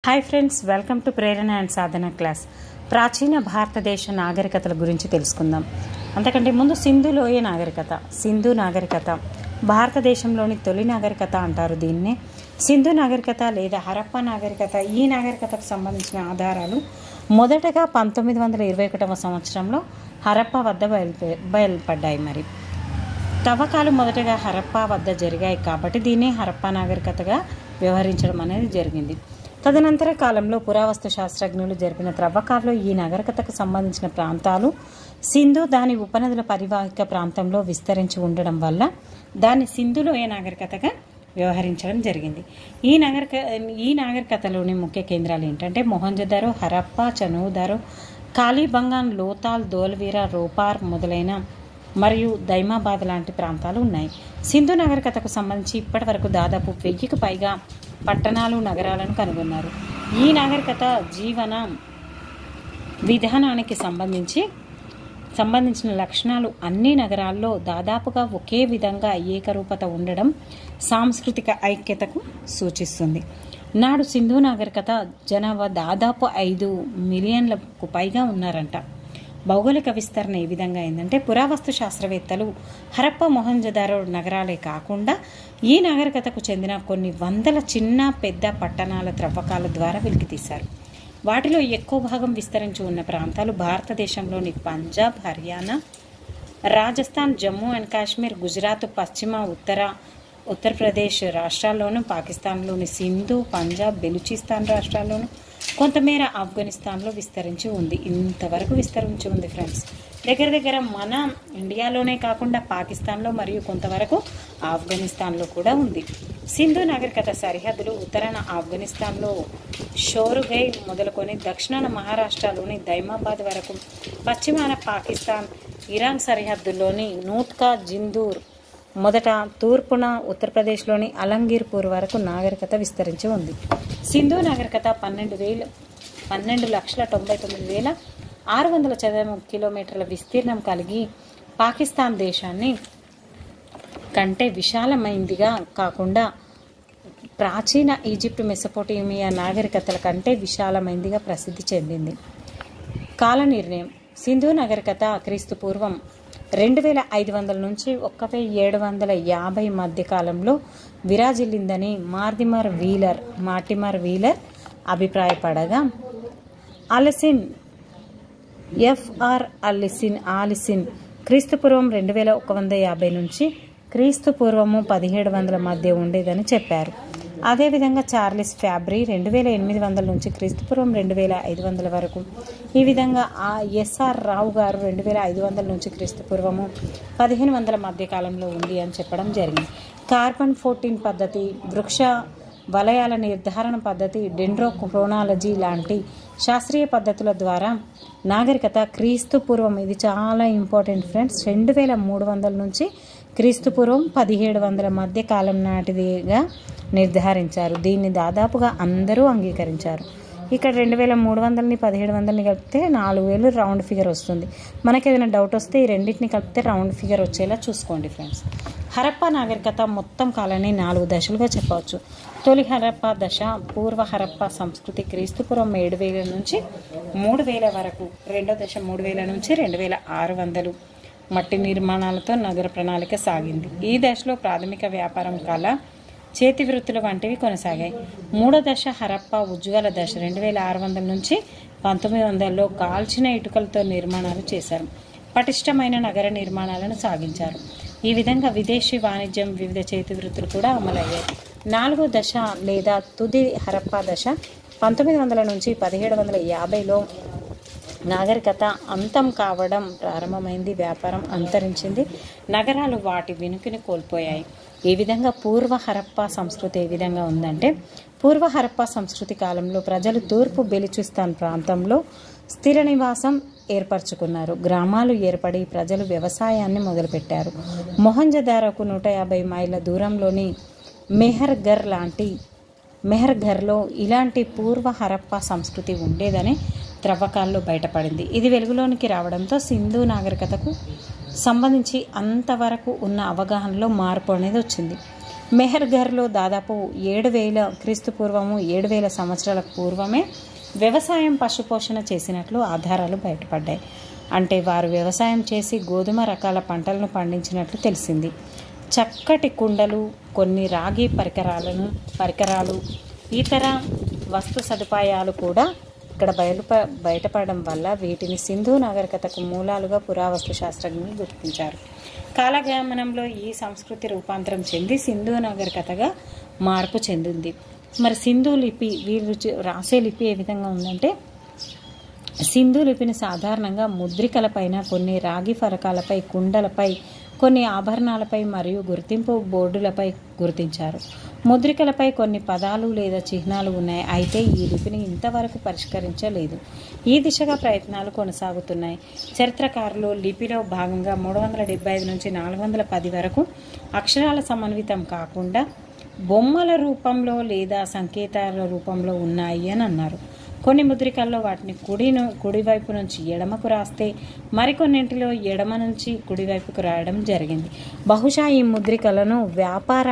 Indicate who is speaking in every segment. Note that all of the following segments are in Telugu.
Speaker 1: Hi friends, welcome to Prerana and Sadhana class. ప్రాచీన భారతదేశ నాగరికతల గురించి తెలుసుకుందాం. అంతకంటే ముందు సింధు లోయ నాగరికత. సింధు నాగరికత భారతదేశంలోని తొలి నాగరికత అంటారు దీన్నే. సింధు నాగరికత లేదా హరప్పా నాగరికత. ఈ నాగరికతకు సంబంధించిన ఆధారాలు మొదటగా 1921వ సంవత్సరంలో హరప్పా వద్ద బయలుపడ్డాయి. మరి తవ్వకాలు మొదటగా హరప్పా వద్ద జరిగాయి కాబట్టి దీన్ని హరప్పా నాగరికతగా వ్యవహరించడం అనేది జరిగింది. తదనంతర కాలంలో పురావస్తు శాస్త్రజ్ఞులు జరిపిన త్రవ్వకాల్లో ఈ నాగరికతకు సంబంధించిన ప్రాంతాలు సింధు దాని ఉపనదుల పరివాహిక ప్రాంతంలో విస్తరించి ఉండడం వల్ల దాన్ని సింధు లోయ నాగరికతగా వ్యవహరించడం జరిగింది. ఈ నాగరికతలోని ముఖ్య కేంద్రాలు ఏంటంటే మొహంజదారో, హరప్పా, చనోదారో, కాళీబంగాన్, లోతాల్, ధోల్వీరా, రోపార్ మొదలైన మరియు దైమాబాద్ లాంటి ప్రాంతాలు ఉన్నాయి. సింధు నాగరికతకు సంబంధించి ఇప్పటి వరకు దాదాపు 1000కు పైగా పట్టణాలు, నగరాలను కనుగొన్నారు. ఈ నాగరికత జీవన విధానానికి సంబంధించిన లక్షణాలు అన్ని నగరాల్లో దాదాపుగా ఒకే విధంగా ఏకరూపత ఉండడం సాంస్కృతిక ఐక్యతకు సూచిస్తుంది. నాడు సింధు నాగరికత జనాభా దాదాపు 5 మిలియన్లకు పైగా ఉన్నారంట. భౌగోళిక విస్తరణ ఏ విధంగా అయిందంటే పురావస్తు శాస్త్రవేత్తలు హరప్పా, మొహంజదారో నగరాలే కాకుండా ఈ నాగరికతకు చెందిన కొన్ని వందల చిన్న పెద్ద పట్టణాల త్రవ్వకాల ద్వారా వెలికితీశారు. వాటిలో ఎక్కువ భాగం విస్తరించి ఉన్న ప్రాంతాలు భారతదేశంలోని పంజాబ్, హర్యానా, రాజస్థాన్, జమ్మూ అండ్ కాశ్మీర్, గుజరాత్, పశ్చిమ ఉత్తరప్రదేశ్ రాష్ట్రాల్లోనూ, పాకిస్తాన్లోని సింధు, పంజాబ్, బెలూచిస్తాన్ రాష్ట్రాల్లోనూ, కొంతమేర ఆఫ్ఘనిస్తాన్లో విస్తరించి ఉంది. ఇంతవరకు విస్తరించి ఉంది ఫ్రెండ్స్. దగ్గర మన ఇండియాలోనే కాకుండా పాకిస్తాన్లో మరియు కొంతవరకు ఆఫ్ఘనిస్తాన్లో కూడా ఉంది. సింధు నాగరికత సరిహద్దులు ఉత్తరాన ఆఫ్ఘనిస్తాన్లో షోరుగై మొదలుకొని దక్షిణాన మహారాష్ట్రలోని దైమాబాద్ వరకు, పశ్చిమాన పాకిస్తాన్, ఇరాన్ సరిహద్దుల్లోని నూట్కా, జిందూర్ మొదట, తూర్పున ఉత్తరప్రదేశ్లోని అలంగీర్పూర్ వరకు నాగరికత విస్తరించి ఉంది. సింధు నాగరికత 12,99,600 చదరపు కిలోమీటర్ల విస్తీర్ణం కలిగి పాకిస్తాన్ దేశాన్ని కంటే విశాలమైందిగా కాకుండా ప్రాచీన ఈజిప్ట్, మెసపోటేమియా నాగరికతల కంటే విశాలమైందిగా ప్రసిద్ధి చెందింది. కాల నిర్ణయం. సింధు నాగరికత క్రీస్తు పూర్వం 2500 నుంచి 1750 మధ్య కాలంలో విరాజిల్లిందని మార్టిమర్ వీలర్ అభిప్రాయపడగా, ఆలిసిన్ క్రీస్తుపూర్వం 2150 నుంచి క్రీస్తుపూర్వము 1700 మధ్య ఉండేదని చెప్పారు. అదేవిధంగా చార్లెస్ ఫ్యాబ్రీ 2800 నుంచి క్రీస్తుపూర్వం 2500 వరకు, ఈ విధంగా ఎస్ఆర్ రావు గారు 2500 నుంచి క్రీస్తుపూర్వము 1500 మధ్య కాలంలో ఉంది అని చెప్పడం జరిగింది. కార్బన్ 14 పద్ధతి, వృక్ష వలయాల నిర్ధారణ పద్ధతి, డెండ్రోక్రోనాలజీ లాంటి శాస్త్రీయ పద్ధతుల ద్వారా నాగరికత క్రీస్తుపూర్వం, ఇది చాలా ఇంపార్టెంట్ ఫ్రెండ్స్, 2300 నుంచి క్రీస్తుపూర్వం 1700 మధ్య కాలం నాటిదిగా నిర్ధారించారు. దీన్ని దాదాపుగా అందరూ అంగీకరించారు. ఇక్కడ 2300ని 1700ని కలిపితే 4000 రౌండ్ ఫిగర్ వస్తుంది. మనకి ఏదైనా డౌట్ వస్తే ఈ రెండింటిని కలిపితే రౌండ్ ఫిగర్ వచ్చేలా చూసుకోండి ఫ్రెండ్స్. హరప్పా నాగరికత మొత్తం కాలాన్ని 4 దశలుగా చెప్పవచ్చు. తొలి హరప్పా దశ పూర్వ హరప్పా సంస్కృతి క్రీస్తుపూర్వం 7000 నుంచి 3000 వరకు. రెండో దశ 3000 నుంచి 2600 మట్టి నిర్మాణాలతో నగర ప్రణాళిక సాగింది. ఈ దశలో ప్రాథమిక వ్యాపారం, కళ, చేతి వృత్తులు వంటివి కొనసాగాయి. మూడో దశ హరప్పా ఉజ్వల దశ 2600 నుంచి 1900లో కాల్చిన ఇటుకలతో నిర్మాణాలు చేశారు. పటిష్టమైన నగర నిర్మాణాలను సాగించారు. ఈ విధంగా విదేశీ వాణిజ్యం, వివిధ చేతి వృత్తులు కూడా అమలయ్యాయి. నాలుగో దశ లేదా తుది హరప్పా దశ 1900 నుంచి 1750లో నాగరికత అంతం కావడం ప్రారంభమైంది. వ్యాపారం అంతరించింది. నగరాలు వాటి వెనుకని కోల్పోయాయి. ఈ విధంగా పూర్వ హరప్పా సంస్కృతి ఏ విధంగా ఉందంటే, పూర్వ హరప్పా సంస్కృతి కాలంలో ప్రజలు తూర్పు బెలూచిస్తాన్ ప్రాంతంలో స్థిర నివాసం ఏర్పరచుకున్నారు. గ్రామాలు ఏర్పడి ప్రజలు వ్యవసాయాన్ని మొదలుపెట్టారు. మొహంజదారోకు 150 మైళ్ళ దూరంలోని మెహర్ఘర్లో ఇలాంటి పూర్వ హరప్పా సంస్కృతి ఉండేదని త్రవ్వకాల్లో బయటపడింది. ఇది వెలుగులోనికి రావడంతో సింధు నాగరికతకు సంబంధించి అంతవరకు ఉన్న అవగాహనలో మార్పు అనేది వచ్చింది. మెహర్ఘర్లో దాదాపు 7000 క్రీస్తుపూర్వము 7000 సంవత్సరాల పూర్వమే వ్యవసాయం పశుపోషణ చేసినట్లు ఆధారాలు బయటపడ్డాయి. అంటే వారు వ్యవసాయం చేసి గోధుమ రకాల పంటలను పండించినట్లు తెలిసింది. చక్కటి కుండలు, కొన్ని రాగి పరికరాలు, ఇతర వస్తు సదుపాయాలు కూడా ఇక్కడ బయటపడడం వల్ల వీటిని సింధు నాగరికతకు మూలాలుగా పురావస్తు శాస్త్రజ్ఞులు గుర్తించారు. కాలగమనంలో ఈ సంస్కృతి రూపాంతరం చెంది సింధు నాగరికతగా మార్పు చెందింది. మరి సింధు లిపి, వీరు రాసే లిపి ఏ విధంగా ఉందంటే, సింధు లిపిని సాధారణంగా ముద్రికలపైన, కొన్ని రాగి ఫలకాలపై, కుండలపై, కొన్ని ఆభరణాలపై మరియు గుర్తింపు బోర్డులపై గుర్తించారు. ముద్రికలపై కొన్ని పదాలు లేదా చిహ్నాలు ఉన్నాయి. అయితే ఈ లిపిని ఇంతవరకు పరిష్కరించలేదు. ఈ దిశగా ప్రయత్నాలు కొనసాగుతున్నాయి. చరిత్రకారులు లిపిలో భాగంగా 375 నుంచి 410 వరకు అక్షరాల సమన్వితం కాకుండా బొమ్మల రూపంలో లేదా సంకేతాల రూపంలో ఉన్నాయి అని అన్నారు. కొన్ని ముద్రికల్లో వాటిని కుడివైపు నుంచి ఎడమకు రాస్తే, మరికొన్నింటిలో ఎడమ నుంచి కుడివైపుకు రాయడం జరిగింది. బహుశా ఈ ముద్రికలను వ్యాపార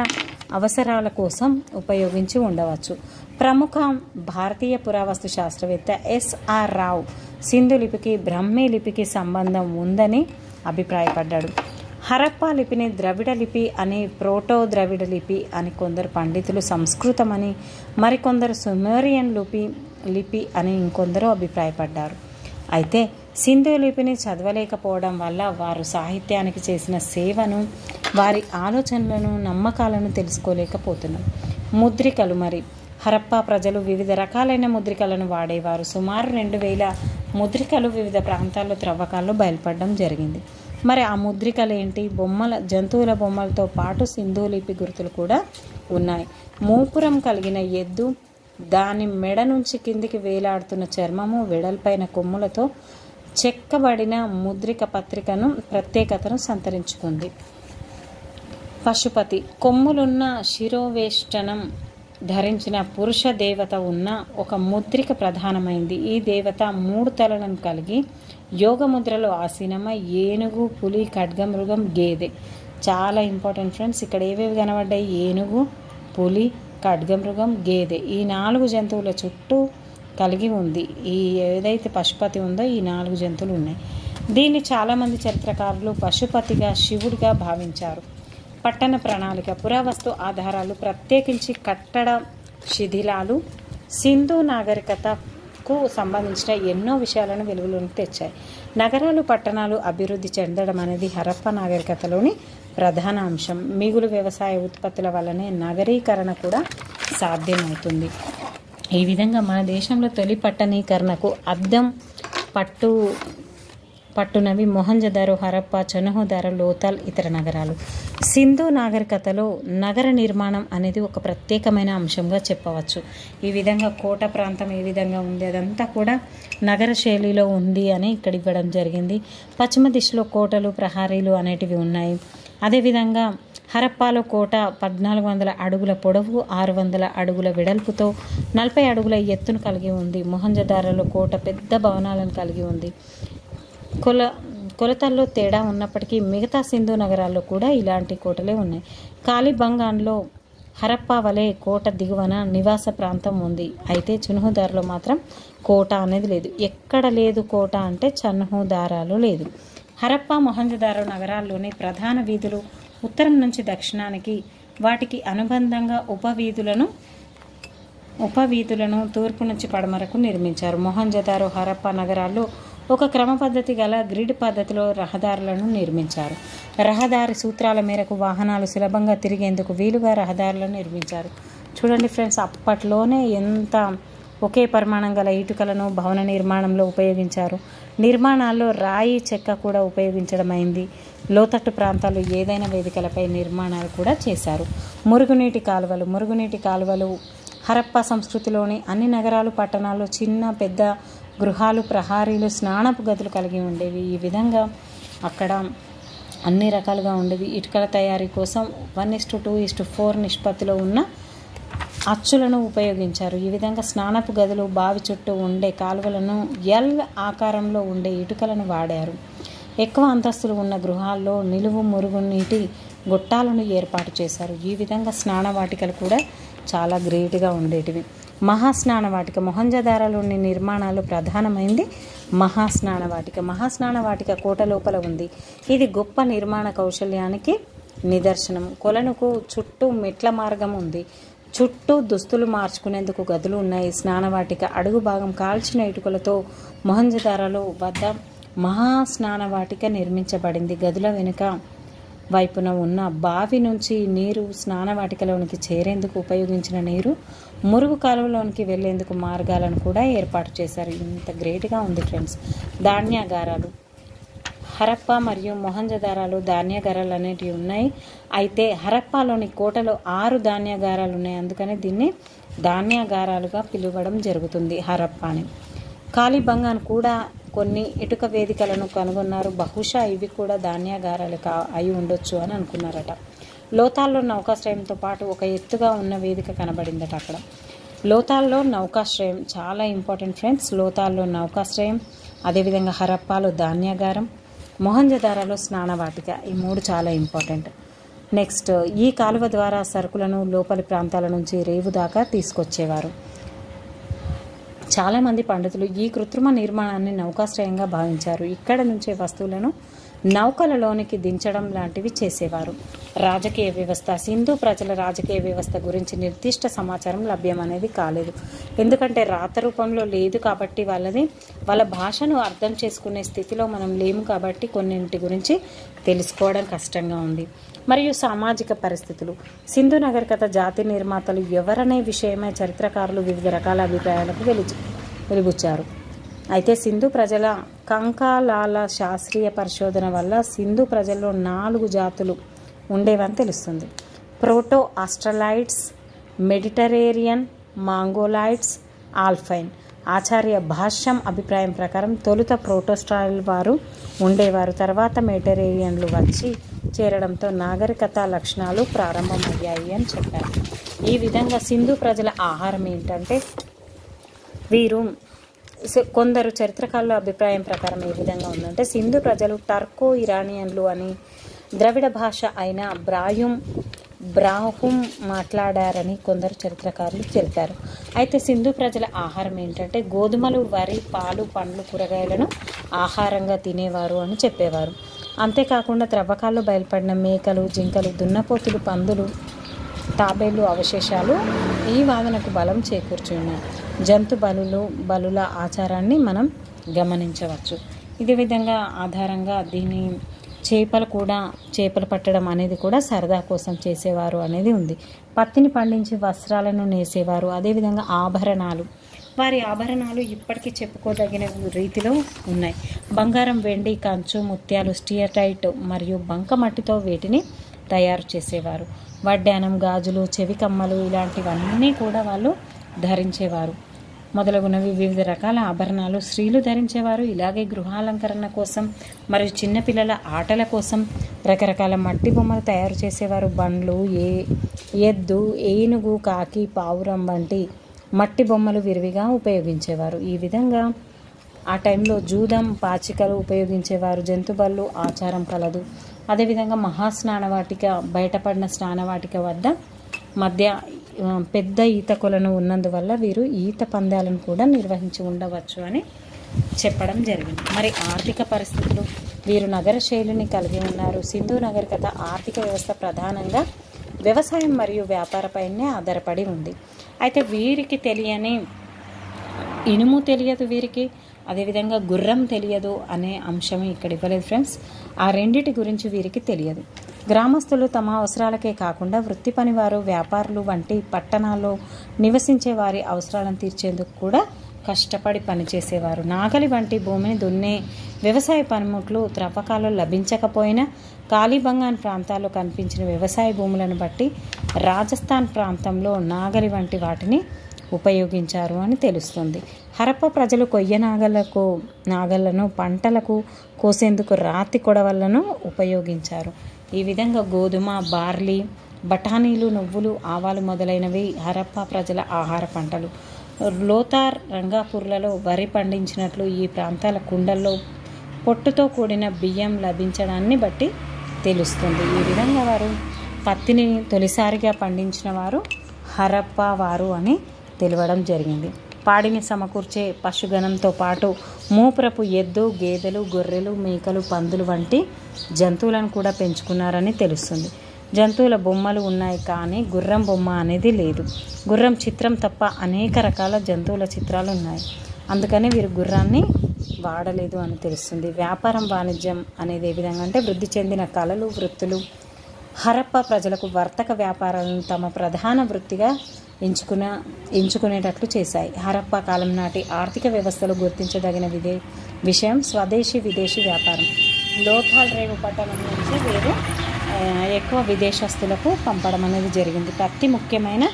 Speaker 1: అవసరాల కోసం ఉపయోగించి ఉండవచ్చు. ప్రముఖ భారతీయ పురావస్తు శాస్త్రవేత్త ఎస్ఆర్ రావు సింధు లిపికి బ్రహ్మీ లిపికి సంబంధం ఉందని అభిప్రాయపడ్డాడు. హరప్పా లిపిని ద్రవిడ లిపి అని, ప్రోటో ద్రవిడ లిపి అని కొందరు పండితులు, సంస్కృతమని మరికొందరు సుమేరియన్ లిపి అని ఇంకొందరు అభిప్రాయపడ్డారు. అయితే సింధు లిపిని చదవలేకపోవడం వల్ల వారు సాహిత్యానికి చేసిన సేవను, వారి ఆలోచనలను, నమ్మకాలను తెలుసుకోలేకపోతున్నాం. ముద్రికలు. మరి హరప్పా ప్రజలు వివిధ రకాలైన ముద్రికలను వాడేవారు. సుమారు 2000 ముద్రికలు వివిధ ప్రాంతాల్లో త్రవ్వకాల్లో బయలుపడడం జరిగింది. మరి ఆ ముద్రికలు ఏంటి? జంతువుల బొమ్మలతో పాటు సింధు లిపి గుర్తులు కూడా ఉన్నాయి. మూపురం కలిగిన ఎద్దు, దాని మెడ నుంచి కిందికి వేలాడుతున్న చర్మము, వెడల్పైన కొమ్ములతో చెక్కబడిన ముద్రిక పత్రికను ప్రత్యేకతను సంతరించుకుంది. పశుపతి. కొమ్ములున్న శిరోవేష్టనం ధరించిన పురుష దేవత ఉన్న ఒక ముద్రిక ప్రధానమైంది. ఈ దేవత 3 తలలను కలిగి యోగముద్రలో ఆసీనమై ఏనుగు, పులి, ఖడ్గమృగం, గేదె. చాలా ఇంపార్టెంట్ ఫ్రెండ్స్. ఇక్కడ ఏవేవి కనబడ్డాయి? ఏనుగు, పులి, ఖడ్గమృగం, గేదె. ఈ 4 జంతువుల చుట్టూ కలిగి ఉంది. ఈ ఏదైతే పశుపతి ఉందో ఈ 4 జంతువులు ఉన్నాయి. దీన్ని చాలామంది చరిత్రకారులు పశుపతిగా, శివుడిగా భావించారు. పట్టణ ప్రణాళిక. పురావస్తు ఆధారాలు, ప్రత్యేకించి కట్టడ శిథిలాలు సింధు నాగరికతకు సంబంధించిన ఎన్నో విషయాలను వెలుగులోకి తెచ్చాయి. నగరాలు, పట్టణాలు అభివృద్ధి చెందడం అనేది హరప్పా నాగరికతలోని ప్రధాన అంశం. మిగులు వ్యవసాయ ఉత్పత్తుల వల్లనే నగరీకరణ కూడా సాధ్యమవుతుంది. ఈ విధంగా మన దేశంలో తొలి పట్టణీకరణకు అద్దం పట్టునవి మొహంజదారో, హరప్పా, చనుహదారో, లోథల్, ఇతర నగరాలు. సింధు నాగరికతలో నగర నిర్మాణం అనేది ఒక ప్రత్యేకమైన అంశంగా చెప్పవచ్చు. ఈ విధంగా కోట ప్రాంతం ఏ విధంగా ఉంది అదంతా కూడా నగర శైలిలో ఉంది అని ఇక్కడ ఇవ్వడం జరిగింది. పశ్చిమ దిశలో కోటలు, ప్రహారీలు అనేటివి ఉన్నాయి. అదేవిధంగా హరప్పాలో కోట 1400 అడుగుల పొడవు, 600 అడుగుల వెడల్పుతో 40 అడుగుల ఎత్తును కలిగి ఉంది. మొహంజదారోలో కోట పెద్ద భవనాలను కలిగి ఉంది. కొలతల్లో తేడా ఉన్నప్పటికీ మిగతా సింధు నగరాల్లో కూడా ఇలాంటి కోటలే ఉన్నాయి. కాలిబంగాన్లో హరప్పా వలె కోట దిగువన నివాస ప్రాంతం ఉంది. అయితే చనుహదార్లో మాత్రం కోట అనేది లేదు. ఎక్కడ లేదు కోట అంటే చనుహదారాలో లేదు. హరప్పా, మొహంజదారో నగరాల్లోని ప్రధాన వీధులు ఉత్తరం నుంచి దక్షిణానికి, వాటికి అనుబంధంగా ఉపవీధులను తూర్పు నుంచి పడమరకు నిర్మించారు. మొహంజదారో, హరప్పా నగరాల్లో ఒక క్రమ పద్ధతి గల గ్రిడ్ పద్ధతిలో రహదారులను నిర్మించారు. రహదారి సూత్రాల మేరకు వాహనాలు సులభంగా తిరిగేందుకు వీలుగా రహదారులను నిర్మించారు. చూడండి ఫ్రెండ్స్, అప్పట్లోనే ఎంత ఒకే పరిమాణం గల ఇటుకలను భవన నిర్మాణంలో ఉపయోగించారు. నిర్మాణాల్లో రాయి, చెక్క కూడా ఉపయోగించడం అయింది. లోతట్టు ప్రాంతాల్లో ఏదైనా వేదికలపై నిర్మాణాలు కూడా చేశారు. మురుగునీటి కాలువలు హరప్పా సంస్కృతిలోని అన్ని నగరాలు, పట్టణాల్లో చిన్న పెద్ద గృహాలు, ప్రహారీలు, స్నానపు గదులు కలిగి ఉండేవి. ఈ విధంగా అక్కడ అన్ని రకాలుగా ఉండేవి. ఇటుకల తయారీ కోసం 1:2:4 నిష్పత్తిలో ఉన్న అచ్చులను ఉపయోగించారు. ఈ విధంగా స్నానపు గదులు, బావి చుట్టూ ఉండే కాలువలను, ఎల్ ఆకారంలో ఉండే ఇటుకలను వాడారు. ఎక్కువ అంతస్తులు ఉన్న గృహాల్లో నిలువు మురుగునీటి గొట్టాలను ఏర్పాటు చేశారు. ఈ విధంగా స్నానవాటికలు కూడా చాలా గ్రేట్గా ఉండేటివి. మహాస్నానవాటిక మొహంజదారోలోని నిర్మాణాలు ప్రధానమైంది మహాస్నానవాటిక. మహాస్నానవాటిక కోట లోపల ఉంది. ఇది గొప్ప నిర్మాణ కౌశల్యానికి నిదర్శనం. కొలనుకు చుట్టూ మెట్ల మార్గం ఉంది. చుట్టూ దుస్తులు మార్చుకునేందుకు గదులు ఉన్నాయి. స్నానవాటిక అడుగు భాగం కాల్చిన ఇటుకలతో మొహంజదారోలో వద్ద మహాస్నానవాటిక నిర్మించబడింది. గదుల వెనుక వైపున ఉన్న బావి నుంచి నీరు స్నానవాటికలోనికి చేరేందుకు ఉపయోగించిన నీరు మురుగు కాలువలోనికి వెళ్లేందుకు మార్గాలను కూడా ఏర్పాటు చేశారు. ఇంత గ్రేట్గా ఉంది ఫ్రెండ్స్. ధాన్యాగారాలు హరప్ప మరియు మొహంజదారోలో ధాన్యాగారాలు అనేటివి ఉన్నాయి. అయితే హరప్పాలోని కోటలో 6 ధాన్యాగారాలు ఉన్నాయి. అందుకని దీన్ని ధాన్యాగారాలుగా పిలువడం జరుగుతుంది హరప్పాని. కాలిబంగాన్ కూడా కొన్ని ఇటుక వేదికలను కనుగొన్నారు. బహుశా ఇవి కూడా ధాన్యాగారాలు అయి ఉండొచ్చు అని అనుకున్నారట. లోతాల్లో నౌకాశ్రయంతో పాటు ఒక ఎత్తుగా ఉన్న వేదిక కనబడిందట అక్కడ. లోతాల్లో నౌకాశ్రయం చాలా ఇంపార్టెంట్ ఫ్రెండ్స్. లోతాల్లో నౌకాశ్రయం, అదేవిధంగా హరప్పాలో ధాన్యాగారం, మొహంజదారోలో స్నానవాటిక, ఈ 3 చాలా ఇంపార్టెంట్. నెక్స్ట్, ఈ కాలువ ద్వారా సరుకులను లోపలి ప్రాంతాల నుంచి రేవు దాకా తీసుకొచ్చేవారు. చాలామంది పండితులు ఈ కృత్రిమ నిర్మాణాన్ని నౌకాశ్రయంగా భావించారు. ఇక్కడ నుంచే వస్తువులను నౌకలలోనికి దించడం లాంటివి చేసేవారు. రాజకీయ వ్యవస్థ సింధు ప్రజల రాజకీయ వ్యవస్థ గురించి నిర్దిష్ట సమాచారం లభ్యం అనేది కాలేదు. ఎందుకంటే రాత రూపంలో లేదు కాబట్టి వాళ్ళ భాషను అర్థం చేసుకునే స్థితిలో మనం లేము కాబట్టి కొన్నింటి గురించి తెలుసుకోవడం కష్టంగా ఉంది. మరియు సామాజిక పరిస్థితులు. సింధు నాగరికత జాతి నిర్మాతలు ఎవరనే విషయమై చరిత్రకారులు వివిధ రకాల అభిప్రాయాలకు వెలిబుచ్చారు. అయితే సింధు ప్రజల కంకాలాల శాస్త్రీయ పరిశోధన వల్ల సింధు ప్రజల్లో 4 జాతులు ఉండేవని తెలుస్తుంది. Proto ఆస్ట్రలైట్స్, మెడిటరేరియన్, మాంగోలైట్స్, alpine. ఆచార్య భాష్యం అభిప్రాయం ప్రకారం తొలుత ప్రోటోస్టాయిల్ వారు ఉండేవారు. తర్వాత మెడిటరేరియన్లు వచ్చి చేరడంతో నాగరికత లక్షణాలు ప్రారంభమయ్యాయి అని చెప్పారు. ఈ విధంగా సింధు ప్రజల ఆహారం ఏంటంటే, వీరు కొందరు చరిత్రకారుల అభిప్రాయం ప్రకారం ఏ విధంగా ఉందంటే, సింధు ప్రజలు టర్కో ఇరానియన్లు అని ద్రవిడ భాష అయిన బ్రాహుం మాట్లాడారని కొందరు చరిత్రకారులు తెలిపారు. అయితే సింధు ప్రజల ఆహారం ఏంటంటే గోధుమలు, వరి, పాలు, పండ్లు, కూరగాయలను ఆహారంగా తినేవారు అని చెప్పేవారు. అంతేకాకుండా త్రవ్వకాల్లో బయలుపడిన మేకలు, జింకలు, దున్నపోతులు, పందులు, తాబేళ్లు అవశేషాలు ఈ వాదనకు బలం చేకూర్చున్నాయి. జంతు బలుల ఆచారాన్ని మనం గమనించవచ్చు. ఇదే విధంగా ఆధారంగా దీని చేపలు పట్టడం అనేది కూడా సరదా కోసం చేసేవారు అనేది ఉంది. పత్తిని పండించి వస్త్రాలను నేసేవారు. అదేవిధంగా వారి ఆభరణాలు ఇప్పటికీ చెప్పుకోదగిన రీతిలో ఉన్నాయి. బంగారం, వెండి, కంచు, ముత్యాలు, స్టియటైట్ మరియు బంకమట్టితో వీటిని తయారు చేసేవారు. వడ్డానం, గాజులు, చెవి కమ్మలు ఇలాంటివన్నీ కూడా వాళ్ళు ధరించేవారు. మొదలగునవి వివిధ రకాల ఆభరణాలు స్త్రీలు ధరించేవారు. ఇలాగే గృహాలంకరణ కోసం మరియు చిన్నపిల్లల ఆటల కోసం రకరకాల మట్టి బొమ్మలు తయారు చేసేవారు. బండ్లు, ఎద్దు, ఏనుగు, కాకి, పావురం వంటి మట్టి బొమ్మలు విరివిగా ఉపయోగించేవారు. ఈ విధంగా ఆ టైంలో జూదం, పాచికలు ఉపయోగించేవారు. జంతుబళ్ళు ఆచారం కలదు. అదేవిధంగా మహాస్నానవాటిక బయటపడిన స్నానవాటిక వద్ద మధ్య పెద్ద ఈత కొలను ఉన్నందువల్ల వీరు ఈత పందాలను కూడా నిర్వహించి ఉండవచ్చు అని చెప్పడం జరిగింది. మరి ఆర్థిక పరిస్థితులు, వీరు నగర శైలిని కలిగి ఉన్నారు. సింధు నాగరికత ఆర్థిక వ్యవస్థ ప్రధానంగా వ్యవసాయం మరియు వ్యాపారపైనే ఆధారపడి ఉంది. అయితే వీరికి తెలియని ఇనుము తెలియదు వీరికి, అదేవిధంగా గుర్రం తెలియదు అనే అంశం ఇక్కడ ఇవ్వలేదు ఫ్రెండ్స్. ఆ రెండిటి గురించి వీరికి తెలియదు. గ్రామస్తులు తమ అవసరాలకే కాకుండా వృత్తి పనివారు, వ్యాపారులు వంటి పట్టణాల్లో నివసించే వారి అవసరాలను తీర్చేందుకు కూడా కష్టపడి పనిచేసేవారు. నాగలి వంటి భూమిని దున్నే వ్యవసాయ పనిముట్లు త్రవ్వకాల్లో లభించకపోయినా కాలిబంగాన్ ప్రాంతాల్లో కనిపించిన వ్యవసాయ భూములను బట్టి రాజస్థాన్ ప్రాంతంలో నాగలి వంటి వాటిని ఉపయోగించారు అని తెలుస్తుంది. హరప్ప ప్రజలు కొయ్య నాగళ్లను పంటలకు కోసేందుకు రాతి కొడవళ్లను ఉపయోగించారు. ఈ విధంగా గోధుమ, బార్లీ, బఠానీలు, నువ్వులు, ఆవాలు మొదలైనవి హరప్ప ప్రజల ఆహార పంటలు. లోతార్, రంగాపూర్లలో వరి పండించినట్లు ఈ ప్రాంతాల కుండల్లో పొట్టుతో కూడిన బియ్యం లభించడాన్ని బట్టి తెలుస్తుంది. ఈ విధంగా వారు పత్తిని తొలిసారిగా పండించిన వారు హరప్ప వారు అని తెలియడం జరిగింది. పాడిని సమకూర్చే పశుగణంతో పాటు మూపురపు ఎద్దు, గేదెలు, గొర్రెలు, మేకలు, పందులు వంటి జంతువులను కూడా పెంచుకున్నారని తెలుస్తుంది. జంతువుల బొమ్మలు ఉన్నాయి కానీ గుర్రం బొమ్మ అనేది లేదు. గుర్రం చిత్రం తప్ప అనేక రకాల జంతువుల చిత్రాలు ఉన్నాయి. అందుకని వీరు గుర్రాన్ని వాడలేదు అని తెలుస్తుంది. వ్యాపారం, వాణిజ్యం అనేది ఏ విధంగా అంటే వృద్ధి చెందిన కళలు, వృత్తులు హరప్ప ప్రజలకు వర్తక వ్యాపారాలను తమ ప్రధాన వృత్తిగా ఎంచుకునేటట్లు చేశాయి. హరప్ప కాలం నాటి ఆర్థిక వ్యవస్థలో గుర్తించదగిన విషయం స్వదేశీ విదేశీ వ్యాపారం. లోథాల్ రేవు పట్టణం నుంచి వీరు ఎక్కువ విదేశస్తులకు పంపడం అనేది జరిగింది. పత్తి ముఖ్యమైన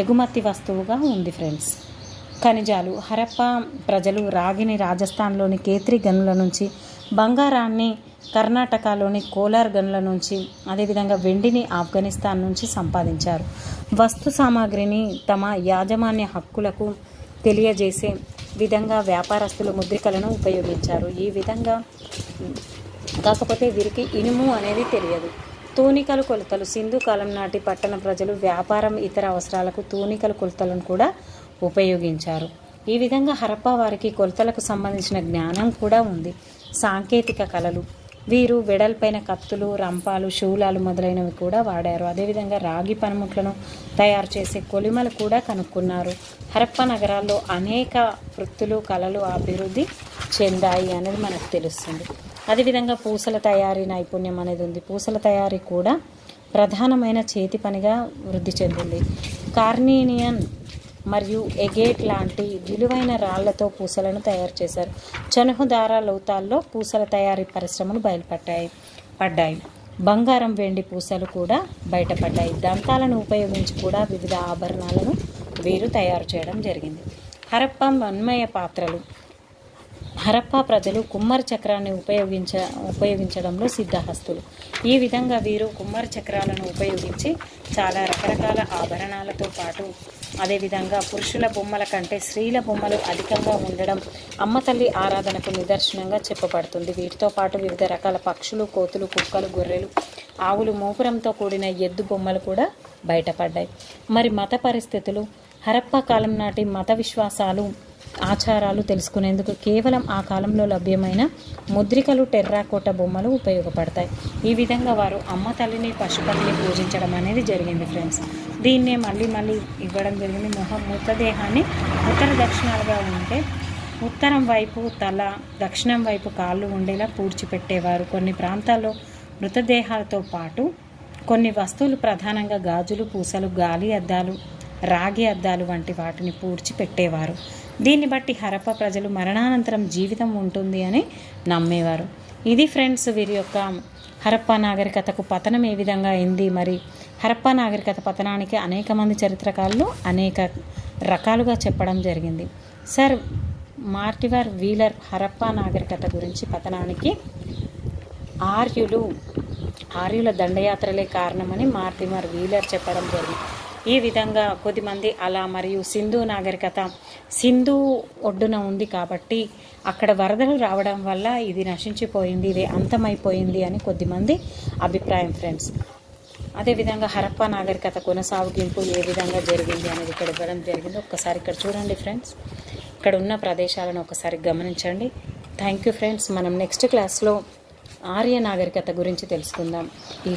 Speaker 1: ఎగుమతి వస్తువుగా ఉంది ఫ్రెండ్స్. ఖనిజాలు. హరప్ప ప్రజలు రాగిని రాజస్థాన్లోని కేత్రి గనుల నుంచి, బంగారాన్ని కర్ణాటకలోని కోలార్ గనుల నుంచి, అదేవిధంగా వెండిని ఆఫ్ఘనిస్తాన్ నుంచి సంపాదించారు. వస్తు సామాగ్రిని తమ యాజమాన్య హక్కులకు తెలియజేసే విధంగా వ్యాపారస్తులు ముద్రికలను ఉపయోగించారు. ఈ విధంగా కాకపోతే వీరికి ఇనుము అనేది తెలియదు. తూనికలు, కొలతలు. సింధు కాలం నాటి పట్టణ ప్రజలు వ్యాపారం, ఇతర అవసరాలకు తూనికలు, కొలతలను కూడా ఉపయోగించారు. ఈ విధంగా హరప్ప వారికి కొలతలకు సంబంధించిన జ్ఞానం కూడా ఉంది. సాంకేతిక కళలు. వీరు వెడల్పైన కత్తులు, రంపాలు, శూలాలు మొదలైనవి కూడా వాడారు. అదేవిధంగా రాగి పనిముట్లను తయారు చేసే కొలిమలు కూడా కనుక్కున్నారు. హరప్ప నగరాల్లో అనేక వృత్తులు, కళలు అభివృద్ధి చెందాయి అనేది మనకు తెలుస్తుంది. అదేవిధంగా పూసల తయారీ నైపుణ్యం అనేది ఉంది. పూసల తయారీ కూడా ప్రధానమైన చేతి పనిగా వృద్ధి చెందింది. కార్నీనియన్ మరియు ఎగేట్ లాంటి విలువైన రాళ్లతో పూసలను తయారు చేశారు. చనుహుదార లోతాల్లో పూసల తయారీ పరిశ్రమలు పడ్డాయి. బంగారం, వెండి పూసలు కూడా బయటపడ్డాయి. దంతాలను ఉపయోగించి కూడా వివిధ ఆభరణాలను వీరు తయారు చేయడం జరిగింది. హరప్ప మన్మయ పాత్రలు. హరప్ప ప్రజలు కుమ్మరి చక్రాన్ని ఉపయోగించడంలో సిద్ధహస్తులు. ఈ విధంగా వీరు కుమ్మరి చక్రాలను ఉపయోగించి చాలా రకరకాల ఆభరణాలతో పాటు అదేవిధంగా పురుషుల బొమ్మల కంటే స్త్రీల బొమ్మలు అధికంగా ఉండడం అమ్మతల్లి ఆరాధనకు నిదర్శనంగా చెప్పబడుతుంది. వీటితో పాటు వివిధ రకాల పక్షులు, కోతులు, కుక్కలు, గొర్రెలు, ఆవులు, మోపురంతో కూడిన ఎద్దు బొమ్మలు కూడా బయటపడ్డాయి. మరి మత పరిస్థితులు. హరప్ప కాలం నాటి మత విశ్వాసాలు, ఆచారాలు తెలుసుకునేందుకు కేవలం ఆ కాలంలో లభ్యమైన ముద్రికలు, టెర్రాకోట బొమ్మలు ఉపయోగపడతాయి. ఈ విధంగా వారు అమ్మ తల్లిని, పశుపతిని పూజించడం అనేది జరిగింది ఫ్రెండ్స్. దీన్నే మళ్ళీ ఇవ్వడం జరిగింది. మృతదేహాన్ని ఉత్తర దక్షిణాలుగా ఉంటే ఉత్తరం వైపు తల, దక్షిణం వైపు కాళ్ళు ఉండేలా పూడ్చిపెట్టేవారు. కొన్ని ప్రాంతాల్లో మృతదేహాలతో పాటు కొన్ని వస్తువులు, ప్రధానంగా గాజులు, పూసలు, గాలి అద్దాలు, రాగి అద్దాలు వంటి వాటిని పూడ్చిపెట్టేవారు. దీన్ని బట్టి హరప్ప ప్రజలు మరణానంతరం జీవితం ఉంటుంది అని నమ్మేవారు. ఇది ఫ్రెండ్స్ వీరి యొక్క హరప్ప నాగరికతకు పతనం ఏ విధంగా అయింది. మరి హరప్ప నాగరికత పతనానికి అనేక మంది చరిత్రకారులు అనేక రకాలుగా చెప్పడం జరిగింది. సర్ మార్టివర్ వీలర్ హరప్ప నాగరికత గురించి పతనానికి ఆర్యుల దండయాత్రలే కారణమని మార్టివర్ వీలర్ చెప్పడం జరిగింది. ఈ విధంగా కొద్దిమంది అలా మరియు సింధు నాగరికత సింధు ఒడ్డున ఉంది కాబట్టి అక్కడ వరదలు రావడం వల్ల ఇది నశించిపోయింది, ఇది అంతమైపోయింది అని కొద్దిమంది అభిప్రాయం ఫ్రెండ్స్. అదేవిధంగా హరప్ప నాగరికత కొనసాగింపు ఏ విధంగా జరిగింది అనేది ఇక్కడ ఇవ్వడం జరిగింది. ఒక్కసారి ఇక్కడ చూడండి ఫ్రెండ్స్. ఇక్కడ ఉన్న ప్రదేశాలను ఒకసారి గమనించండి. Thank you friends. మనం నెక్స్ట్ క్లాస్లో ఆర్య నాగరికత గురించి తెలుసుకుందాం. ఈ